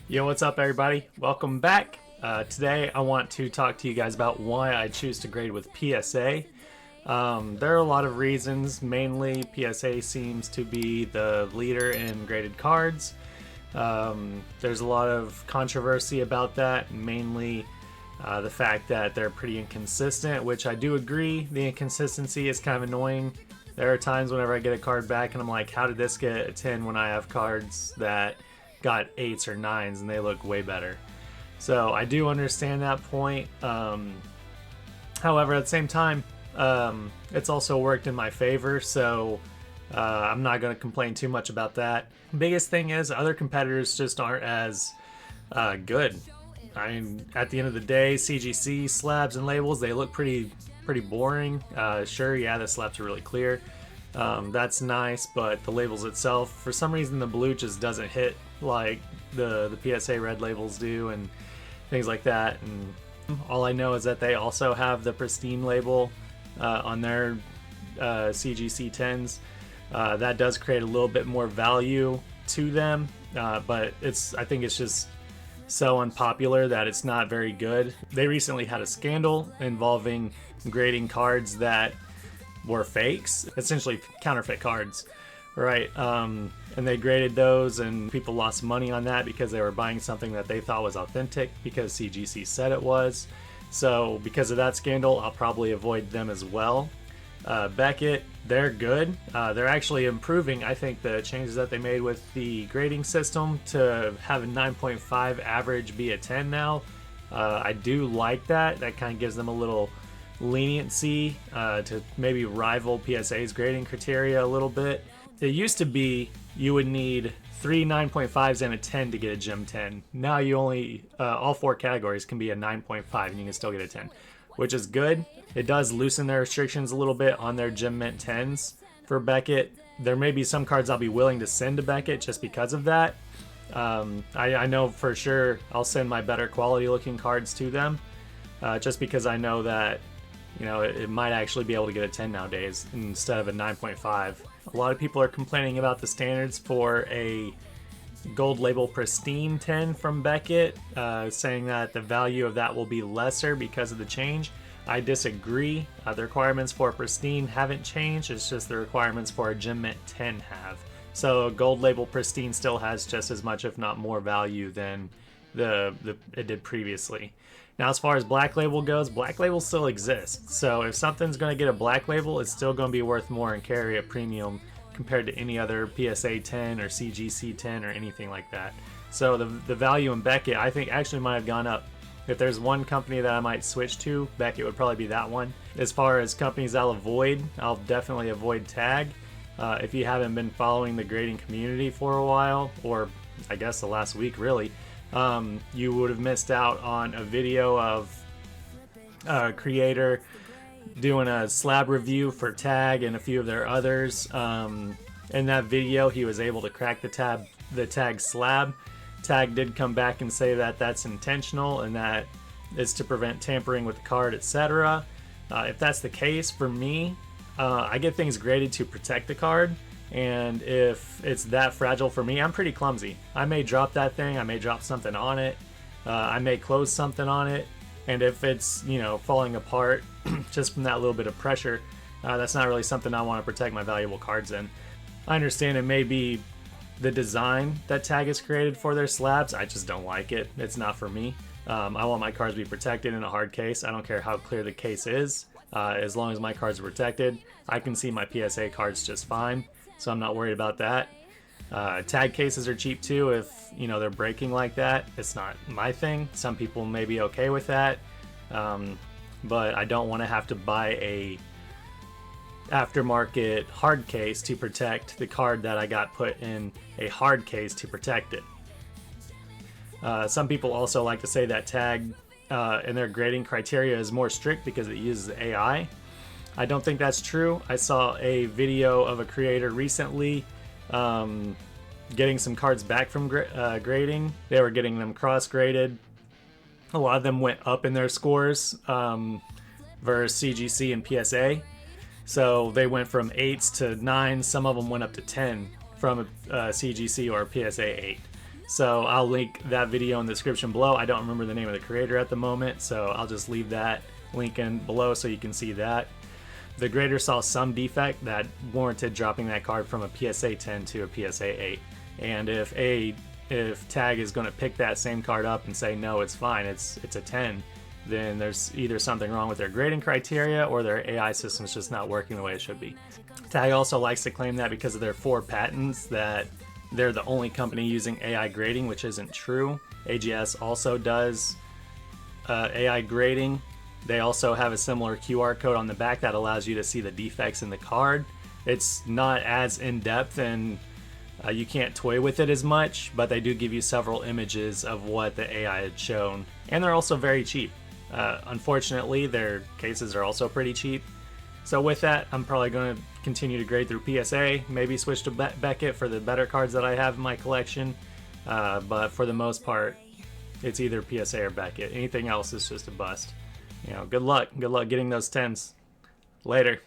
Yo, what's up, everybody? Welcome back. Today, I want to talk to you guys about why I choose to grade with PSA. There are a lot of reasons. Mainly, PSA seems to be the leader in graded cards. There's a lot of controversy about that, mainly the fact that they're pretty inconsistent, which I do agree. The inconsistency is kind of annoying. There are times whenever I get a card back and I'm like, how did this get a 10 when I have cards that got 8s or 9s and they look way better? So I do understand that point. However, at the same time, it's also worked in my favor, so I'm not going to complain too much about that. Biggest thing is other competitors just aren't as good. I mean, at the end of the day, CGC slabs and labels, they look pretty boring. Sure, yeah, the slabs are really clear. That's nice, but the labels itself, for some reason, the blue just doesn't hit like the PSA red labels do and things like that. And all I know is that they also have the pristine label on their CGC 10s. That does create a little bit more value to them, but I think it's just so unpopular that it's not very good. They recently had a scandal involving grading cards that were fakes, essentially counterfeit cards, right? And they graded those and people lost money on that because they were buying something that they thought was authentic because CGC said it was. So because of that scandal, I'll probably avoid them as well. Beckett, they're good. They're actually improving. I think the changes that they made with the grading system to have a 9.5 average be a 10 now, I do like that. That kind of gives them a little leniency to maybe rival PSA's grading criteria a little bit. It used to be you would need 3 9.5s and a 10 to get a Gem 10. Now you only, all 4 categories can be a 9.5 and you can still get a 10, which is good. It does loosen their restrictions a little bit on their Gem Mint 10s for Beckett. There may be some cards I'll be willing to send to Beckett just because of that. I know for sure I'll send my better quality looking cards to them just because I know that, you know, it might actually be able to get a 10 nowadays instead of a 9.5. A lot of people are complaining about the standards for a gold label pristine 10 from Beckett, saying that the value of that will be lesser because of the change. I disagree. The requirements for pristine haven't changed. It's just the requirements for a Gem Mint 10 have. So gold label pristine still has just as much, if not more, value than it did previously. Now, as far as black label goes, black label still exists. So if something's going to get a black label, it's still going to be worth more and carry a premium compared to any other PSA 10 or CGC 10 or anything like that. So the value in Beckett, I think, actually might have gone up. If there's one company that I might switch to, Beckett would probably be that one. As far as companies I'll definitely avoid Tag. If you haven't been following the grading community for a while, or I guess the last week really, you would have missed out on a video of a creator doing a slab review for Tag and a few of their others. In that video, he was able to crack the Tag slab. Tag did come back and say that that's intentional and that is to prevent tampering with the card, etc. If that's the case, for me, I get things graded to protect the card, and if it's that fragile for me, I'm pretty clumsy. I may drop that thing, I may drop something on it, I may close something on it, and if it's, you know, falling apart just from that little bit of pressure, that's not really something I want to protect my valuable cards in. I understand it may be the design that Tag has created for their slabs. I just don't like it. It's not for me. I want my cards to be protected in a hard case. I don't care how clear the case is. As long as my cards are protected, I can see my PSA cards just fine, so I'm not worried about that. Tag cases are cheap too if, you know, they're breaking like that. It's not my thing. Some people may be okay with that, but I don't want to have to buy a aftermarket hard case to protect the card that I got put in a hard case to protect it. Some people also like to say that Tag and their grading criteria is more strict because it uses AI. I don't think that's true. I saw a video of a creator recently getting some cards back from grading. They were getting them cross-graded. A lot of them went up in their scores versus CGC and PSA. So they went from 8s to 9s. Some of them went up to 10 from a CGC or a PSA 8. So I'll link that video in the description below. I don't remember the name of the creator at the moment, so I'll just leave that link in below so you can see that. The grader saw some defect that warranted dropping that card from a PSA 10 to a PSA 8. And if Tag is going to pick that same card up and say no, it's fine, it's a 10, then there's either something wrong with their grading criteria or their AI system's just not working the way it should be. Tag also likes to claim that because of their 4 patents that they're the only company using AI grading, which isn't true. AGS also does AI grading. They also have a similar QR code on the back that allows you to see the defects in the card. It's not as in-depth and you can't toy with it as much, but they do give you several images of what the AI had shown. And they're also very cheap. Unfortunately, their cases are also pretty cheap. So with that, I'm probably going to continue to grade through PSA, maybe switch to Beckett for the better cards that I have in my collection. But for the most part, it's either PSA or Beckett. Anything else is just a bust. You know, good luck. Good luck getting those 10s. Later.